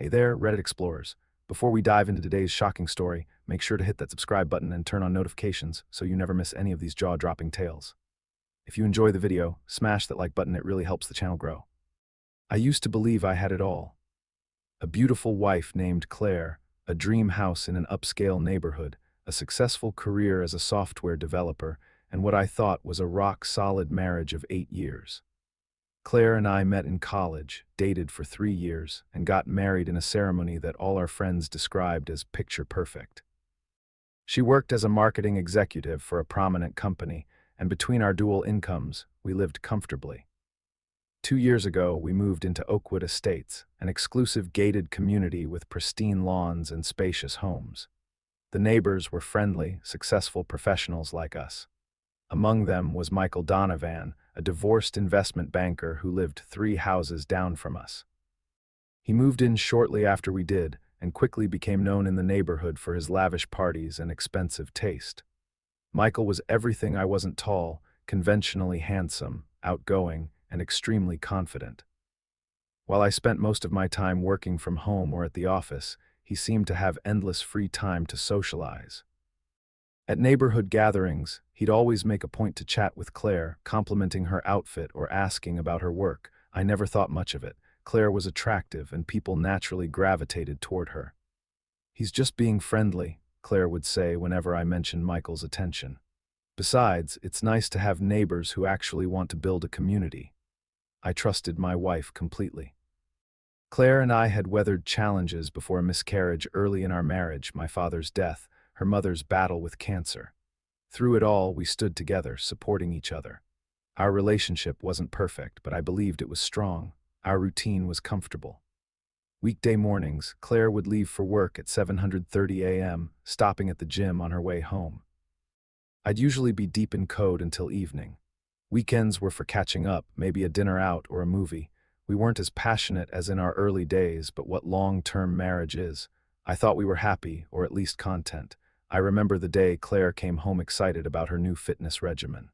Hey there, Reddit explorers. Before we dive into today's shocking story, make sure to hit that subscribe button and turn on notifications so you never miss any of these jaw-dropping tales. If you enjoy the video, smash that like button, it really helps the channel grow. I used to believe I had it all. A beautiful wife named Claire, a dream house in an upscale neighborhood, a successful career as a software developer, and what I thought was a rock-solid marriage of 8 years. Claire and I met in college, dated for 3 years, and got married in a ceremony that all our friends described as picture perfect. She worked as a marketing executive for a prominent company, and between our dual incomes, we lived comfortably. 2 years ago, we moved into Oakwood Estates, an exclusive gated community with pristine lawns and spacious homes. The neighbors were friendly, successful professionals like us. Among them was Michael Donovan, a divorced investment banker who lived 3 houses down from us. He moved in shortly after we did and quickly became known in the neighborhood for his lavish parties and expensive taste. Michael was everything I wasn't: tall, conventionally handsome, outgoing, and extremely confident. While I spent most of my time working from home or at the office, he seemed to have endless free time to socialize. At neighborhood gatherings, he'd always make a point to chat with Claire, complimenting her outfit or asking about her work. I never thought much of it. Claire was attractive, and people naturally gravitated toward her. "He's just being friendly," Claire would say whenever I mentioned Michael's attention. "Besides, it's nice to have neighbors who actually want to build a community." I trusted my wife completely. Claire and I had weathered challenges before a miscarriage early in our marriage, my father's death, her mother's battle with cancer. Through it all, we stood together, supporting each other. Our relationship wasn't perfect, but I believed it was strong. Our routine was comfortable. Weekday mornings, Claire would leave for work at 7:30 a.m., stopping at the gym on her way home. I'd usually be deep in code until evening. Weekends were for catching up, maybe a dinner out or a movie. We weren't as passionate as in our early days, but what long-term marriage is. I thought we were happy, or at least content. I remember the day Claire came home excited about her new fitness regimen.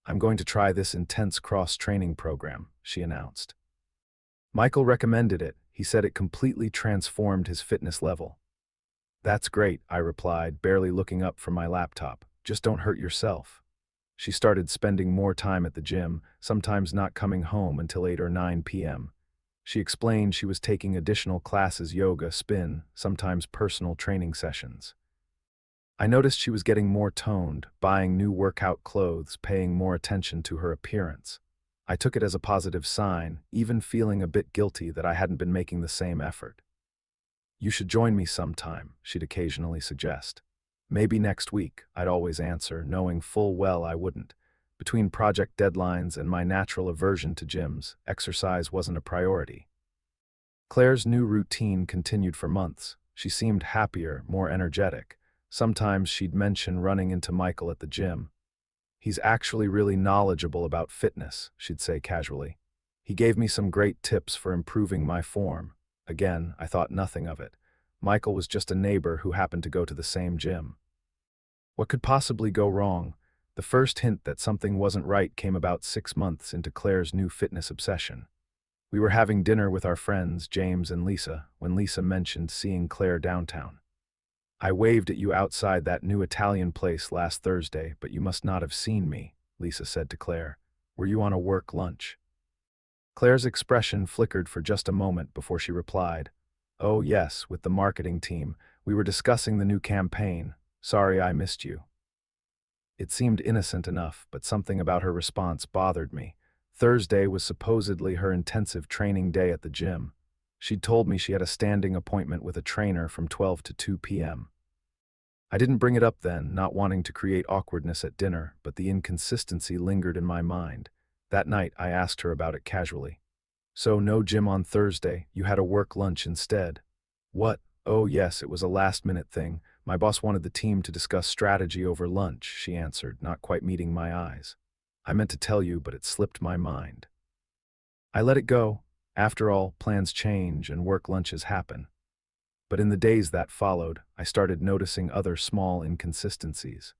"I'm going to try this intense cross-training program," she announced. Michael recommended it. He said it completely transformed his fitness level. "That's great," I replied, barely looking up from my laptop. "Just don't hurt yourself." She started spending more time at the gym, sometimes not coming home until 8 or 9 p.m. She explained she was taking additional classes: yoga, spin, sometimes personal training sessions. I noticed she was getting more toned, buying new workout clothes, paying more attention to her appearance. I took it as a positive sign, even feeling a bit guilty that I hadn't been making the same effort. "You should join me sometime," she'd occasionally suggest. "Maybe next week," I'd always answer, knowing full well I wouldn't. Between project deadlines and my natural aversion to gyms, exercise wasn't a priority. Claire's new routine continued for months. She seemed happier, more energetic. Sometimes she'd mention running into Michael at the gym. "He's actually really knowledgeable about fitness," she'd say casually. "He gave me some great tips for improving my form." Again, I thought nothing of it. Michael was just a neighbor who happened to go to the same gym. What could possibly go wrong? The first hint that something wasn't right came about 6 months into Claire's new fitness obsession. We were having dinner with our friends, James and Lisa, when Lisa mentioned seeing Claire downtown. "I waved at you outside that new Italian place last Thursday, but you must not have seen me," Lisa said to Claire. "Were you on a work lunch?" Claire's expression flickered for just a moment before she replied, "Oh yes, with the marketing team. We were discussing the new campaign. Sorry I missed you." It seemed innocent enough, but something about her response bothered me. Thursday was supposedly her intensive training day at the gym. She'd told me she had a standing appointment with a trainer from 12 to 2 p.m. I didn't bring it up then, not wanting to create awkwardness at dinner, but the inconsistency lingered in my mind. That night, I asked her about it casually. "So no gym on Thursday, you had a work lunch instead?" "What? Oh yes, it was a last-minute thing. My boss wanted the team to discuss strategy over lunch," she answered, not quite meeting my eyes. "I meant to tell you, but it slipped my mind." I let it go. After all, plans change and work lunches happen. But in the days that followed, I started noticing other small inconsistencies.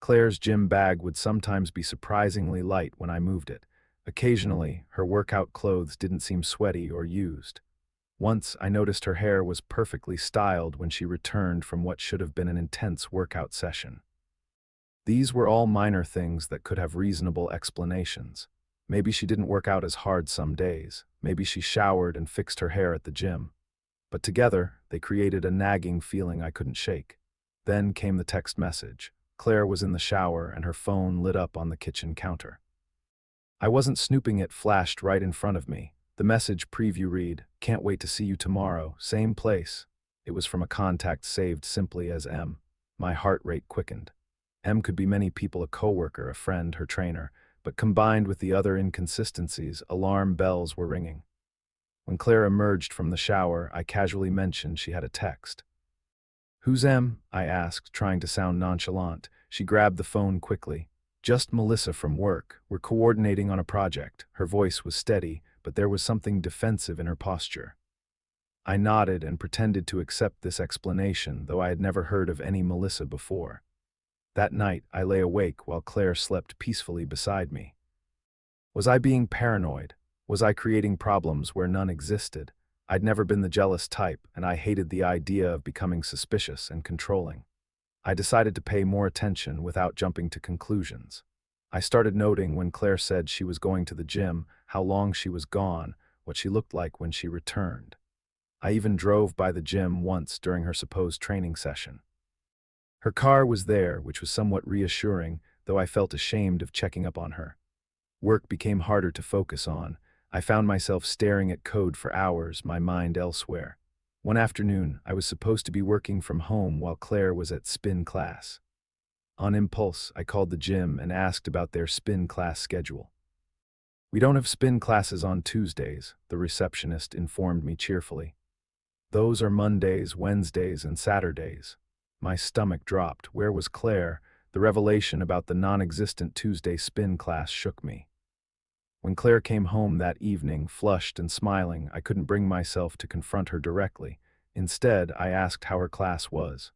Claire's gym bag would sometimes be surprisingly light when I moved it. Occasionally, her workout clothes didn't seem sweaty or used. Once, I noticed her hair was perfectly styled when she returned from what should have been an intense workout session. These were all minor things that could have reasonable explanations. Maybe she didn't work out as hard some days. Maybe she showered and fixed her hair at the gym. But together, they created a nagging feeling I couldn't shake. Then came the text message. Claire was in the shower and her phone lit up on the kitchen counter. I wasn't snooping, it flashed right in front of me. The message preview read, "Can't wait to see you tomorrow, same place." It was from a contact saved simply as M. My heart rate quickened. M could be many people, a coworker, a friend, her trainer, but combined with the other inconsistencies, alarm bells were ringing. When Claire emerged from the shower, I casually mentioned she had a text. "Who's M?" I asked, trying to sound nonchalant. She grabbed the phone quickly. "Just Melissa from work. We're coordinating on a project." Her voice was steady, but there was something defensive in her posture. I nodded and pretended to accept this explanation, though I had never heard of any Melissa before. That night, I lay awake while Claire slept peacefully beside me. Was I being paranoid? Was I creating problems where none existed? I'd never been the jealous type, and I hated the idea of becoming suspicious and controlling. I decided to pay more attention without jumping to conclusions. I started noting when Claire said she was going to the gym, how long she was gone, what she looked like when she returned. I even drove by the gym once during her supposed training session. Her car was there, which was somewhat reassuring, though I felt ashamed of checking up on her. Work became harder to focus on. I found myself staring at code for hours, my mind elsewhere. One afternoon, I was supposed to be working from home while Claire was at spin class. On impulse, I called the gym and asked about their spin class schedule. "We don't have spin classes on Tuesdays," the receptionist informed me cheerfully. "Those are Mondays, Wednesdays, and Saturdays." My stomach dropped. Where was Claire? The revelation about the non-existent Tuesday spin class shook me. When Claire came home that evening, flushed and smiling, I couldn't bring myself to confront her directly. Instead, I asked how her class was.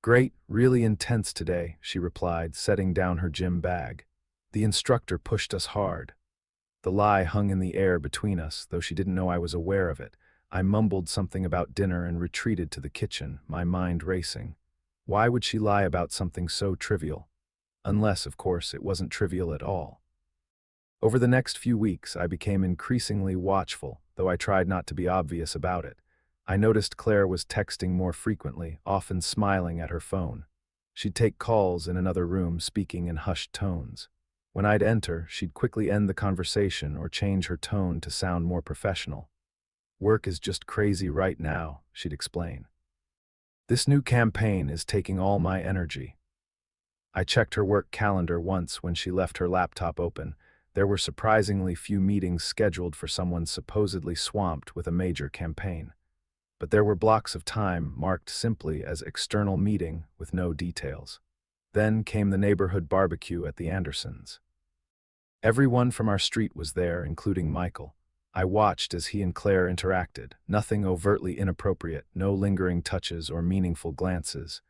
"Great, really intense today," she replied, setting down her gym bag. "The instructor pushed us hard." The lie hung in the air between us, though she didn't know I was aware of it. I mumbled something about dinner and retreated to the kitchen, my mind racing. Why would she lie about something so trivial? Unless, of course, it wasn't trivial at all. Over the next few weeks, I became increasingly watchful, though I tried not to be obvious about it. I noticed Claire was texting more frequently, often smiling at her phone. She'd take calls in another room, speaking in hushed tones. When I'd enter, she'd quickly end the conversation or change her tone to sound more professional. "Work is just crazy right now," she'd explain. "This new campaign is taking all my energy." I checked her work calendar once when she left her laptop open. There were surprisingly few meetings scheduled for someone supposedly swamped with a major campaign. But there were blocks of time marked simply as external meeting with no details. Then came the neighborhood barbecue at the Andersons. Everyone from our street was there, including Michael. I watched as he and Claire interacted, nothing overtly inappropriate, no lingering touches or meaningful glances.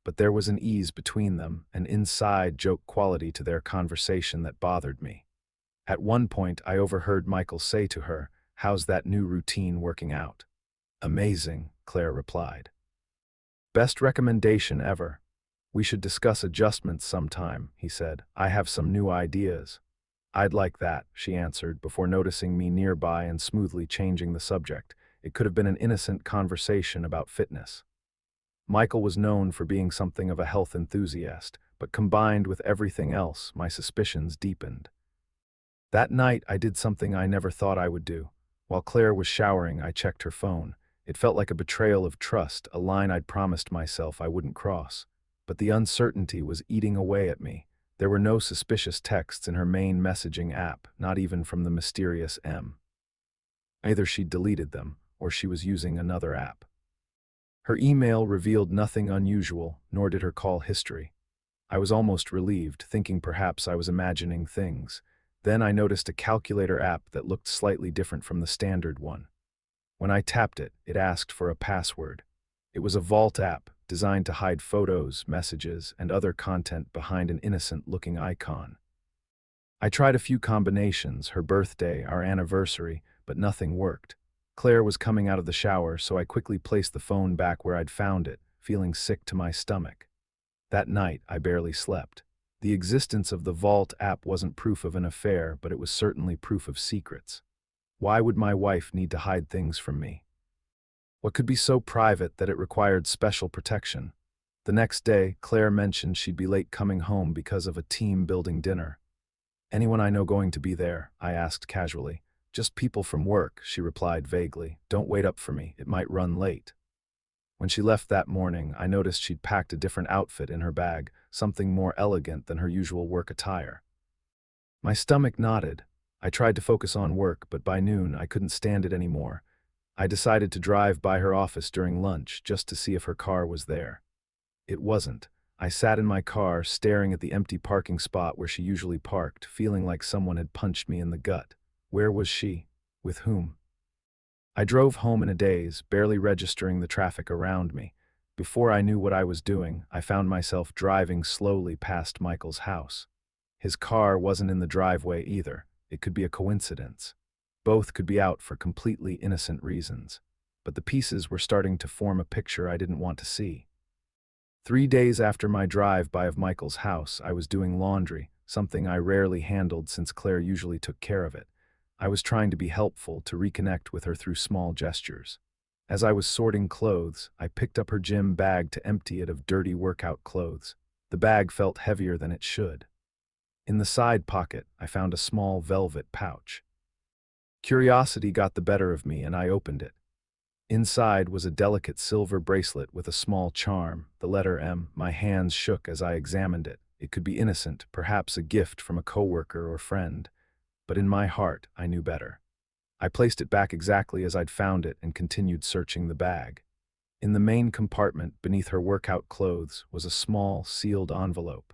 But there was an ease between them, an inside joke quality to their conversation that bothered me. At one point, I overheard Michael say to her, "How's that new routine working out?" "Amazing," Claire replied. "Best recommendation ever." "We should discuss adjustments sometime," he said. "I have some new ideas." "I'd like that," she answered, before noticing me nearby and smoothly changing the subject. It could have been an innocent conversation about fitness. Michael was known for being something of a health enthusiast, but combined with everything else, my suspicions deepened. That night, I did something I never thought I would do. While Claire was showering, I checked her phone. It felt like a betrayal of trust, a line I'd promised myself I wouldn't cross. But the uncertainty was eating away at me. There were no suspicious texts in her main messaging app, not even from the mysterious M. Either she'd deleted them, or she was using another app. Her email revealed nothing unusual, nor did her call history. I was almost relieved, thinking perhaps I was imagining things. Then I noticed a calculator app that looked slightly different from the standard one. When I tapped it, it asked for a password. It was a vault app, designed to hide photos, messages, and other content behind an innocent-looking icon. I tried a few combinations, her birthday, our anniversary, but nothing worked. Claire was coming out of the shower, so I quickly placed the phone back where I'd found it, feeling sick to my stomach. That night, I barely slept. The existence of the Vault app wasn't proof of an affair, but it was certainly proof of secrets. Why would my wife need to hide things from me? What could be so private that it required special protection? The next day, Claire mentioned she'd be late coming home because of a team-building dinner. "Anyone I know going to be there?" I asked casually. "Just people from work," she replied vaguely. "Don't wait up for me, it might run late." When she left that morning, I noticed she'd packed a different outfit in her bag, something more elegant than her usual work attire. My stomach knotted. I tried to focus on work, but by noon I couldn't stand it anymore. I decided to drive by her office during lunch just to see if her car was there. It wasn't. I sat in my car, staring at the empty parking spot where she usually parked, feeling like someone had punched me in the gut. Where was she? With whom? I drove home in a daze, barely registering the traffic around me. Before I knew what I was doing, I found myself driving slowly past Michael's house. His car wasn't in the driveway either. It could be a coincidence. Both could be out for completely innocent reasons. But the pieces were starting to form a picture I didn't want to see. 3 days after my drive-by of Michael's house, I was doing laundry, something I rarely handled since Claire usually took care of it. I was trying to be helpful, to reconnect with her through small gestures. As I was sorting clothes, I picked up her gym bag to empty it of dirty workout clothes. The bag felt heavier than it should. In the side pocket, I found a small velvet pouch. Curiosity got the better of me, and I opened it. Inside was a delicate silver bracelet with a small charm, the letter M. My hands shook as I examined it. It could be innocent, perhaps a gift from a coworker or friend. But in my heart, I knew better. I placed it back exactly as I'd found it and continued searching the bag. In the main compartment, beneath her workout clothes, was a small, sealed envelope.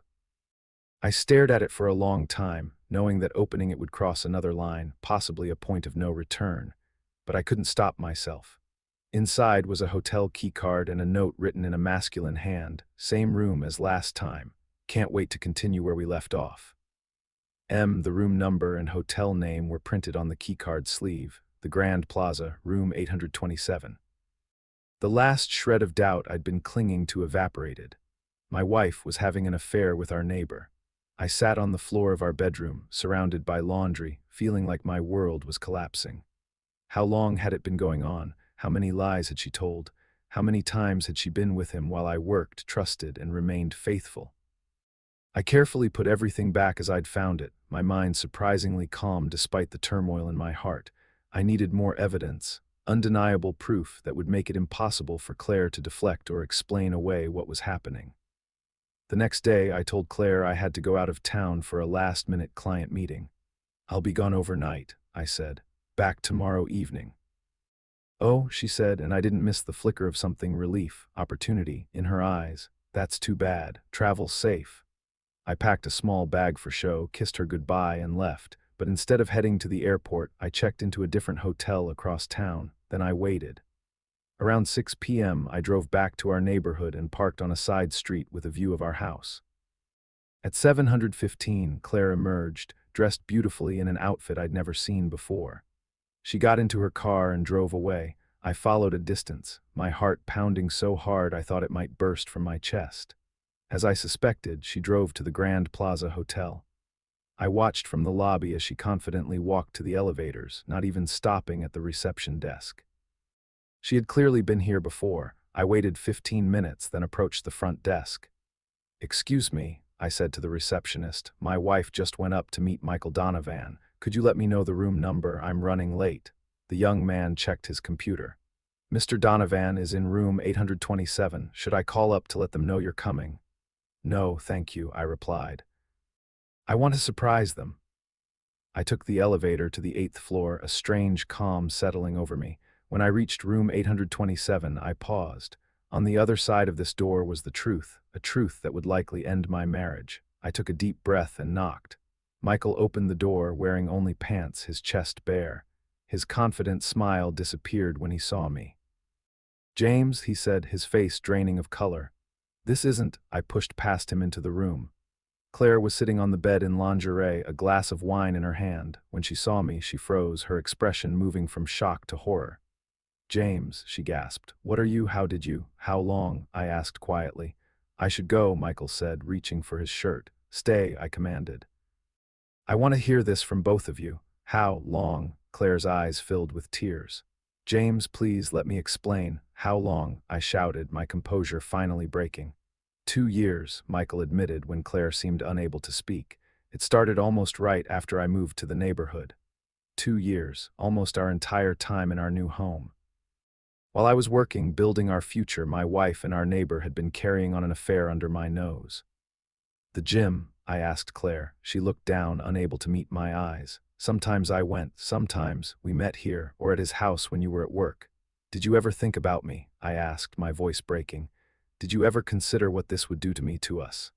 I stared at it for a long time, knowing that opening it would cross another line, possibly a point of no return. But I couldn't stop myself. Inside was a hotel keycard and a note written in a masculine hand. "Same room as last time. Can't wait to continue where we left off." M, the room number, and hotel name were printed on the keycard sleeve. The Grand Plaza, room 827. The last shred of doubt I'd been clinging to evaporated. My wife was having an affair with our neighbor. I sat on the floor of our bedroom, surrounded by laundry, feeling like my world was collapsing. How long had it been going on? How many lies had she told? How many times had she been with him while I worked, trusted, and remained faithful? I carefully put everything back as I'd found it, my mind surprisingly calm despite the turmoil in my heart. I needed more evidence, undeniable proof that would make it impossible for Claire to deflect or explain away what was happening. The next day, I told Claire I had to go out of town for a last-minute client meeting. "I'll be gone overnight," I said. "Back tomorrow evening." "Oh," she said, and I didn't miss the flicker of something relief, opportunity, in her eyes. "That's too bad. Travel safe." I packed a small bag for show, kissed her goodbye, and left. But instead of heading to the airport, I checked into a different hotel across town. Then I waited. Around 6 p.m., I drove back to our neighborhood and parked on a side street with a view of our house. At 7:15, Claire emerged, dressed beautifully in an outfit I'd never seen before. She got into her car and drove away. I followed a distance, my heart pounding so hard I thought it might burst from my chest. As I suspected, she drove to the Grand Plaza Hotel. I watched from the lobby as she confidently walked to the elevators, not even stopping at the reception desk. She had clearly been here before. I waited 15 minutes, then approached the front desk. "Excuse me," I said to the receptionist. "My wife just went up to meet Michael Donovan. Could you let me know the room number? I'm running late." The young man checked his computer. "Mr. Donovan is in room 827. Should I call up to let them know you're coming?" "No, thank you," I replied. "I want to surprise them." I took the elevator to the 8th floor, a strange calm settling over me. When I reached room 827, I paused. On the other side of this door was the truth, a truth that would likely end my marriage. I took a deep breath and knocked. Michael opened the door, wearing only pants, his chest bare. His confident smile disappeared when he saw me. "James," he said, his face draining of color. "This isn't—" I pushed past him into the room. Claire was sitting on the bed in lingerie, a glass of wine in her hand. When she saw me, she froze, her expression moving from shock to horror. James, she gasped. What are you? How did you? How long? I asked quietly. I should go, Michael said, reaching for his shirt. Stay, I commanded. I want to hear this from both of you. How long? Claire's eyes filled with tears. James, please let me explain. How long? I shouted, my composure finally breaking. 2 years, Michael admitted when Claire seemed unable to speak. It started almost right after I moved to the neighborhood. 2 years, almost our entire time in our new home. While I was working, building our future, my wife and our neighbor had been carrying on an affair under my nose. The gym, I asked Claire. She looked down, unable to meet my eyes. Sometimes I went, sometimes we met here or at his house when you were at work. Did you ever think about me? I asked, my voice breaking. Did you ever consider what this would do to us?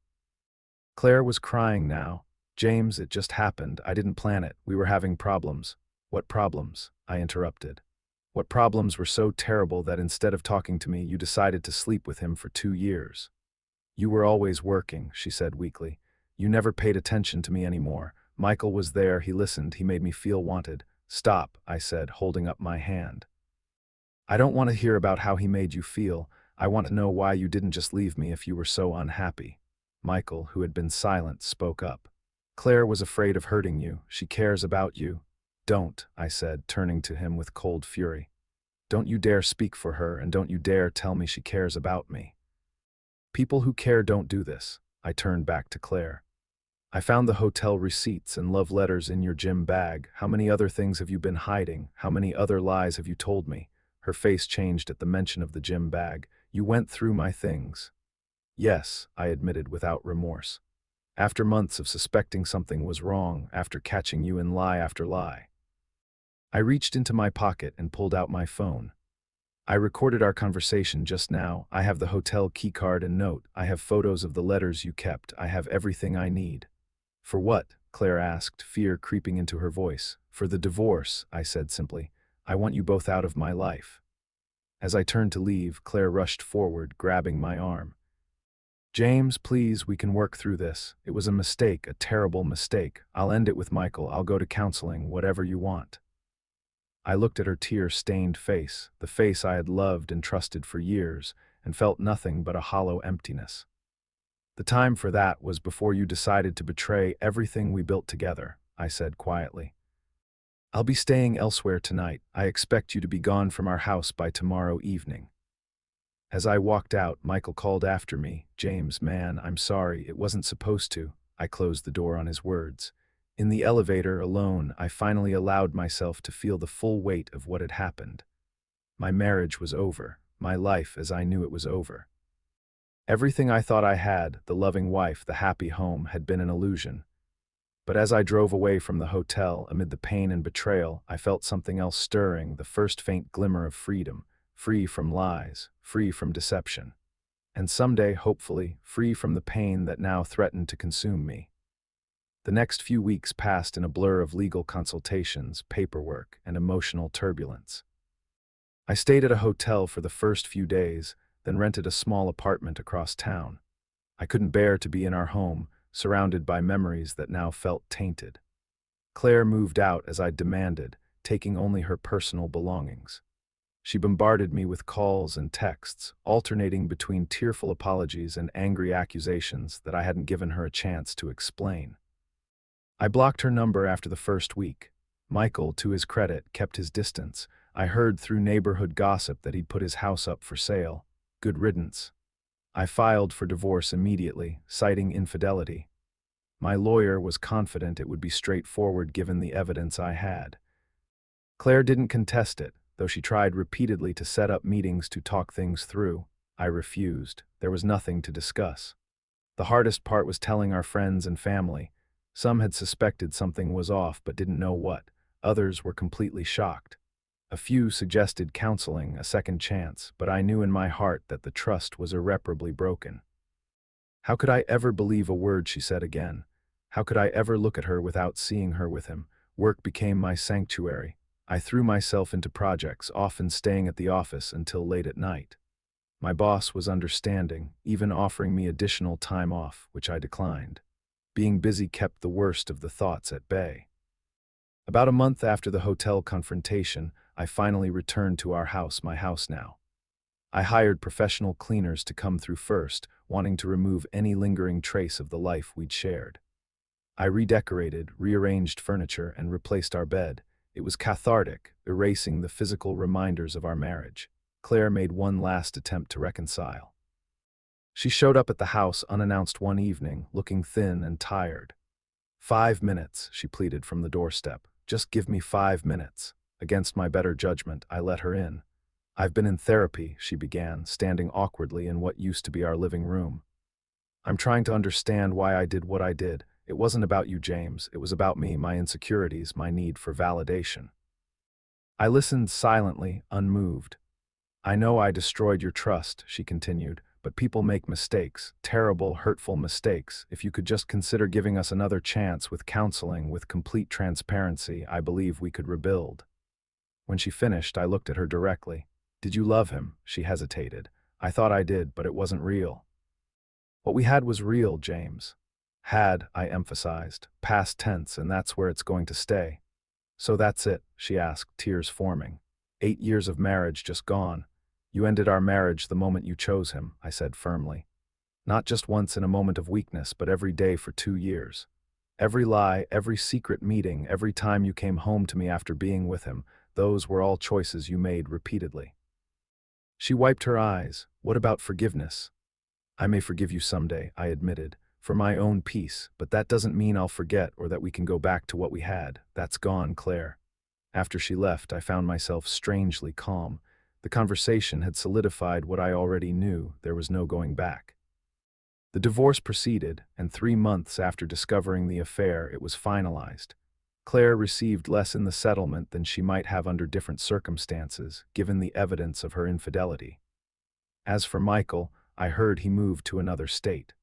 Claire was crying now. James, it just happened. I didn't plan it. We were having problems. What problems? I interrupted. What problems were so terrible that instead of talking to me, you decided to sleep with him for 2 years? You were always working, she said weakly. You never paid attention to me anymore. Michael was there, he listened, he made me feel wanted. Stop, I said, holding up my hand. I don't want to hear about how he made you feel. I want to know why you didn't just leave me if you were so unhappy. Michael, who had been silent, spoke up. Claire was afraid of hurting you. She cares about you. Don't, I said, turning to him with cold fury. Don't you dare speak for her, and don't you dare tell me she cares about me. People who care don't do this. I turned back to Claire. I found the hotel receipts and love letters in your gym bag. How many other things have you been hiding? How many other lies have you told me? Her face changed at the mention of the gym bag. You went through my things. Yes, I admitted without remorse. After months of suspecting something was wrong, after catching you in lie after lie. I reached into my pocket and pulled out my phone. I recorded our conversation just now. I have the hotel keycard and note. I have photos of the letters you kept. I have everything I need. For what? Claire asked, fear creeping into her voice. For the divorce, I said simply. I want you both out of my life. As I turned to leave, Claire rushed forward, grabbing my arm. James, please, we can work through this. It was a mistake, a terrible mistake. I'll end it with Michael. I'll go to counseling, whatever you want. I looked at her tear-stained face, the face I had loved and trusted for years, and felt nothing but a hollow emptiness. The time for that was before you decided to betray everything we built together, I said quietly. I'll be staying elsewhere tonight. I expect you to be gone from our house by tomorrow evening. As I walked out, Michael called after me. James, man, I'm sorry, it wasn't supposed to. I closed the door on his words. In the elevator, alone, I finally allowed myself to feel the full weight of what had happened. My marriage was over, my life as I knew it was over. Everything I thought I had, the loving wife, the happy home, had been an illusion. But as I drove away from the hotel, amid the pain and betrayal, I felt something else stirring, the first faint glimmer of freedom, free from lies, free from deception. And someday, hopefully, free from the pain that now threatened to consume me. The next few weeks passed in a blur of legal consultations, paperwork, and emotional turbulence. I stayed at a hotel for the first few days, then rented a small apartment across town. I couldn't bear to be in our home, surrounded by memories that now felt tainted. Claire moved out as I demanded, taking only her personal belongings. She bombarded me with calls and texts, alternating between tearful apologies and angry accusations that I hadn't given her a chance to explain. I blocked her number after the first week. Michael, to his credit, kept his distance. I heard through neighborhood gossip that he'd put his house up for sale. Good riddance. I filed for divorce immediately, citing infidelity. My lawyer was confident it would be straightforward given the evidence I had. Claire didn't contest it, though she tried repeatedly to set up meetings to talk things through. I refused. There was nothing to discuss. The hardest part was telling our friends and family. Some had suspected something was off but didn't know what. Others were completely shocked. A few suggested counseling, a second chance, but I knew in my heart that the trust was irreparably broken. How could I ever believe a word she said again? How could I ever look at her without seeing her with him? Work became my sanctuary. I threw myself into projects, often staying at the office until late at night. My boss was understanding, even offering me additional time off, which I declined. Being busy kept the worst of the thoughts at bay. About a month after the hotel confrontation, I finally returned to our house, my house now. I hired professional cleaners to come through first, wanting to remove any lingering trace of the life we'd shared. I redecorated, rearranged furniture, and replaced our bed. It was cathartic, erasing the physical reminders of our marriage. Claire made one last attempt to reconcile. She showed up at the house unannounced one evening, looking thin and tired. 5 minutes, she pleaded from the doorstep. Just give me 5 minutes. Against my better judgment, I let her in. I've been in therapy, she began, standing awkwardly in what used to be our living room. I'm trying to understand why I did what I did. It wasn't about you, James. It was about me, my insecurities, my need for validation. I listened silently, unmoved. I know I destroyed your trust, she continued, but people make mistakes, terrible, hurtful mistakes. If you could just consider giving us another chance with counseling, with complete transparency, I believe we could rebuild. When she finished, I looked at her directly. Did you love him? She hesitated. I thought I did, but it wasn't real. What we had was real, James. Had, I emphasized, past tense, and that's where it's going to stay. So that's it, she asked, tears forming. 8 years of marriage just gone. You ended our marriage the moment you chose him, I said firmly. Not just once in a moment of weakness, but every day for 2 years. Every lie, every secret meeting, every time you came home to me after being with him, those were all choices you made repeatedly. She wiped her eyes. What about forgiveness? I may forgive you someday, I admitted, for my own peace, but that doesn't mean I'll forget or that we can go back to what we had. That's gone, Claire. After she left, I found myself strangely calm. The conversation had solidified what I already knew. There was no going back. The divorce proceeded, and 3 months after discovering the affair, it was finalized. Claire received less in the settlement than she might have under different circumstances, given the evidence of her infidelity. As for Michael, I heard he moved to another state.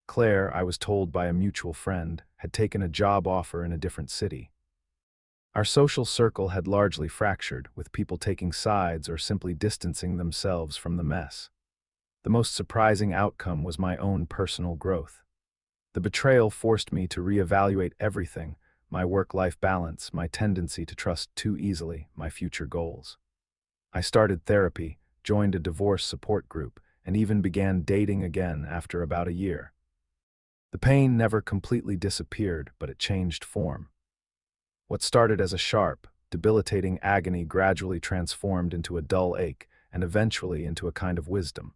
Claire, I was told by a mutual friend, had taken a job offer in a different city. Our social circle had largely fractured, with people taking sides or simply distancing themselves from the mess. The most surprising outcome was my own personal growth. The betrayal forced me to reevaluate everything: my work-life balance, my tendency to trust too easily, my future goals. I started therapy, joined a divorce support group, and even began dating again after about a year. The pain never completely disappeared, but it changed form. What started as a sharp, debilitating agony gradually transformed into a dull ache and eventually into a kind of wisdom,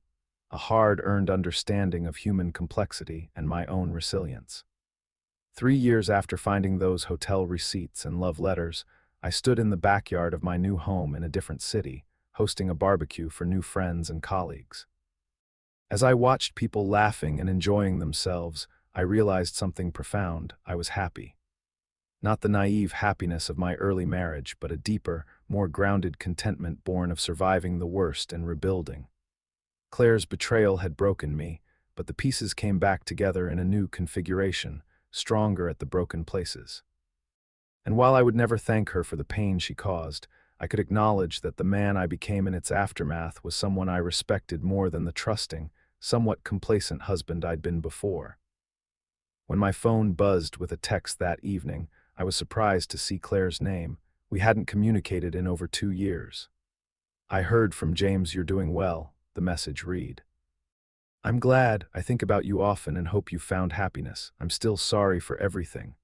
a hard-earned understanding of human complexity and my own resilience. 3 years after finding those hotel receipts and love letters, I stood in the backyard of my new home in a different city, hosting a barbecue for new friends and colleagues. As I watched people laughing and enjoying themselves, I realized something profound. I was happy. Not the naive happiness of my early marriage, but a deeper, more grounded contentment born of surviving the worst and rebuilding. Claire's betrayal had broken me, but the pieces came back together in a new configuration, stronger at the broken places. And while I would never thank her for the pain she caused, I could acknowledge that the man I became in its aftermath was someone I respected more than the trusting, somewhat complacent husband I'd been before. When my phone buzzed with a text that evening, I was surprised to see Claire's name. We hadn't communicated in over 2 years. I heard from James, you're doing well, the message read. I'm glad. I think about you often and hope you found happiness. I'm still sorry for everything.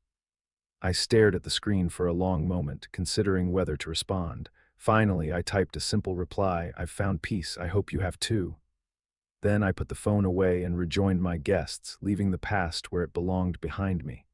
I stared at the screen for a long moment, considering whether to respond. Finally, I typed a simple reply: I've found peace. I hope you have too. Then I put the phone away and rejoined my guests, leaving the past where it belonged behind me.